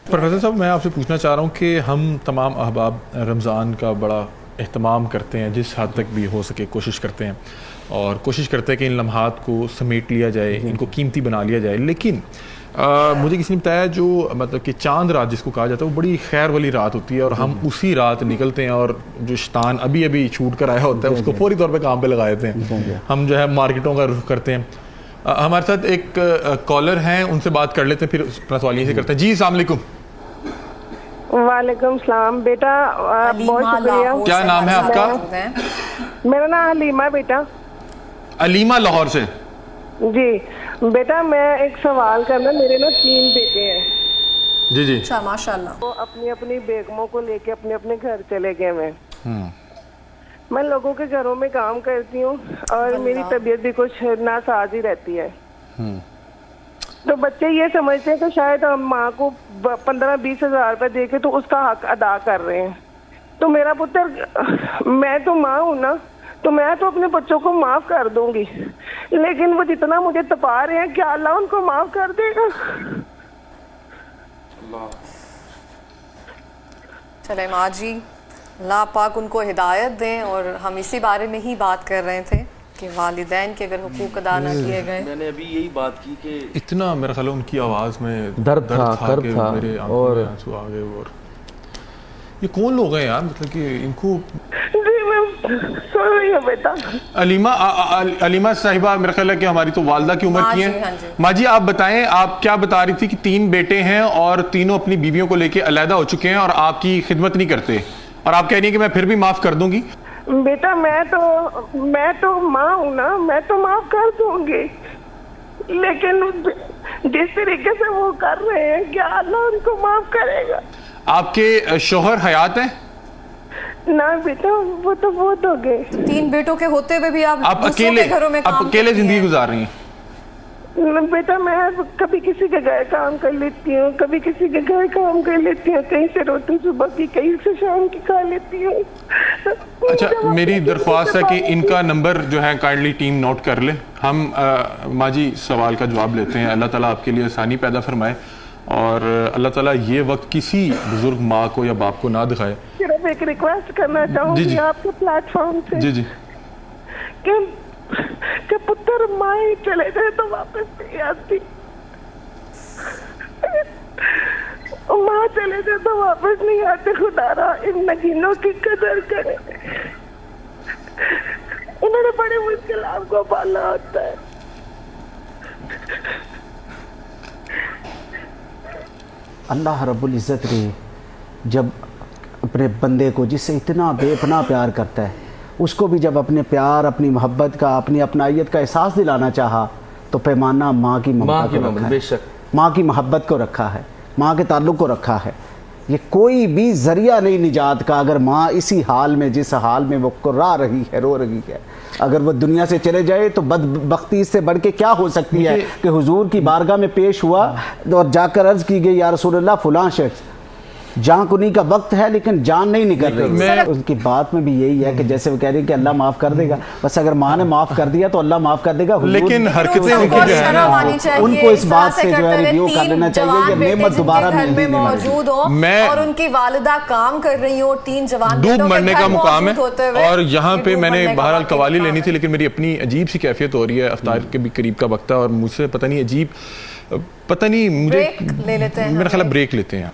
Professor صاحب میں آپ سے پوچھنا چاہ رہا ہوں کہ ہم تمام احباب رمضان کا بڑا اہتمام کرتے ہیں، جس حد تک بھی ہو سکے کوشش کرتے ہیں، اور کوشش کرتے ہیں کہ ان لمحات کو سمیٹ لیا جائے، ان کو قیمتی بنا لیا جائے. لیکن مجھے کسی نے بتایا جو مطلب کہ چاند رات جس کو کہا جاتا ہے وہ بڑی خیر والی رات ہوتی ہے، اور ہم اسی رات نکلتے ہیں اور جو شیطان ابھی چھوٹ کر آیا ہوتا ہے اس کو فوری طور پہ کام پہ لگا دیتے ہیں. ہم جو ہے مارکیٹوں کا رخ کرتے ہیں. ہمارے ساتھ ایک کالر ہیں، ان سے بات کر لیتے ہیں، پھر اپنا سوال یہیں سے کرتے ہیں. جی السلام علیکم. وعلیکم السلام بیٹا، بہت شکریہ. کیا نام ہے آپ کا؟ میرا نام حلیمہ ہے بیٹا. علیمہ لاہور سے. جی بیٹا میں ایک سوال کرنا، میرے نا 3 بیٹے ہیں. جی جی ماشاء اللہ. وہ اپنی اپنی بیگموں کو لے کے اپنے اپنے گھر چلے گئے. میں لوگوں کے گھروں میں کام کرتی ہوں اور میری طبیعت بھی کچھ ناساز ہی رہتی ہے. تو بچے یہ سمجھتے ہیں کہ شاید ہم ماں کو 15-20 ہزار روپے دے کے تو اس کا حق ادا کر رہے ہیں. تو میرا پتر، میں تو ماں ہوں نا، تو میں تو اپنے بچوں کو معاف کر دوں گی، لیکن وہ جتنا مجھے تپا رہے ہیں کیا اللہ ان کو معاف کر دے گا؟ چلے ماں جی، اللہ پاک ان کو ہدایت دیں. اور ہم اسی بارے میں ہی بات کر رہے تھے کہ والدین کے اگر حقوق ادا نہ کیے گئے. میں نے ابھی یہی بات کی کہ اتنا میرا خیال ہے ان کی آواز میں درد تھا، کرب کہ تھا، میرے آنکھوں میں آنسو آ گئے. اور یہ کون لوگ ہیں یار، مطلب کہ ان کو. جی میں سن رہی ہوں بیٹا. علیمہ صاحبہ میرا خیال ہے کہ ہماری تو والدہ کی عمر کی ہیں. ماں جی آپ بتائیں، آپ کیا بتا رہی تھی کہ 3 بیٹے ہیں اور تینوں اپنی بیویوں کو لے کے علیحدہ ہو چکے ہیں اور آپ کی خدمت نہیں کرتے، اور آپ کہہ رہی ہیں کہ میں پھر بھی معاف کر دوں گی. بیٹا میں تو ماں ہوں نا، میں تو معاف کر دوں گی، لیکن جس طریقے سے وہ کر رہے ہیں کیا اللہ ان کو معاف کرے گا؟ آپ کے شوہر حیات ہیں؟ نہ بیٹا، وہ تو بہت ہو گئے. 3 بیٹوں کے ہوتے ہوئے بھی آپ اکیلے زندگی گزار رہی ہیں؟ بیٹا میں کبھی کسی کے گھر کام کر لیتی ہوں، کبھی کسی کے گھر کام کر لیتی ہوں، کہیں سے روٹی صبح کی، کہیں سے شام کی کھا لیتی ہوں. اچھا میری درخواست ہے کہ ان کا نمبر جو ہے کائنڈلی ٹیم نوٹ کر لے. ہم ماں جی سوال کا جواب لیتے ہیں. اللہ تعالیٰ آپ کے لیے آسانی پیدا فرمائے، اور اللہ تعالیٰ یہ وقت کسی بزرگ ماں کو یا باپ کو نہ دکھائے. صرف ایک ریکویسٹ کرنا چاہوں گی آپ کے پلیٹ فارم سے. جی جی کہ پتر ماں ہی چلے گئے تو واپس نہیں آتی، ماں چلے گئے تو واپس نہیں آتے. خدا را ان نگینوں کی قدر کرے، انہوں نے بڑے مشکلات کو پالا ہوتا ہے. اللہ رب العزت نے جب اپنے بندے کو جس سے اتنا بے پناہ پیار کرتا ہے، اس کو بھی جب اپنے پیار، اپنی محبت کا، اپنی اپنائیت کا احساس دلانا چاہا تو پیمانہ ماں کی محبت کو رکھا ہے. بے شک ماں کی محبت کو رکھا ہے، ماں کے تعلق کو رکھا ہے. یہ کوئی بھی ذریعہ نہیں نجات کا. اگر ماں اسی حال میں، جس حال میں وہ کرا رہی ہے، رو رہی ہے، اگر وہ دنیا سے چلے جائے تو بدبختی سے بڑھ کے کیا ہو سکتی ہے کہ حضور کی بارگاہ میں پیش ہوا اور جا کر عرض کی گئی یا رسول اللہ فلاں شخص جان کنی کا وقت ہے لیکن جان نہیں نکل رہی. ان کی بات میں بھی یہی ہے کہ جیسے وہ کہہ رہی ہے کہ اللہ معاف کر دے گا، بس اگر ماں نے معاف کر دیا تو اللہ معاف کر دے گا. لیکن حرکتیں ان کی جو ہے نا، ان کو اس بات سے جو ہے ریویو کر لینا چاہیے کہ نعمت دوبارہ ملنے موجود ہو اور ان کی والدہ کام کر رہی ہو، 3 جوان ڈوب مرنے کا مقام ہے. اور یہاں پہ میں نے بہرحال قوالی لینی تھی، لیکن میری اپنی عجیب سی کیفیت ہو رہی ہے. افطار کے بھی قریب کا وقت ہے اور مجھ سے پتہ نہیں عجیب، پتہ نہیں مجھے، میرا خیال ہے بریک لیتے ہیں.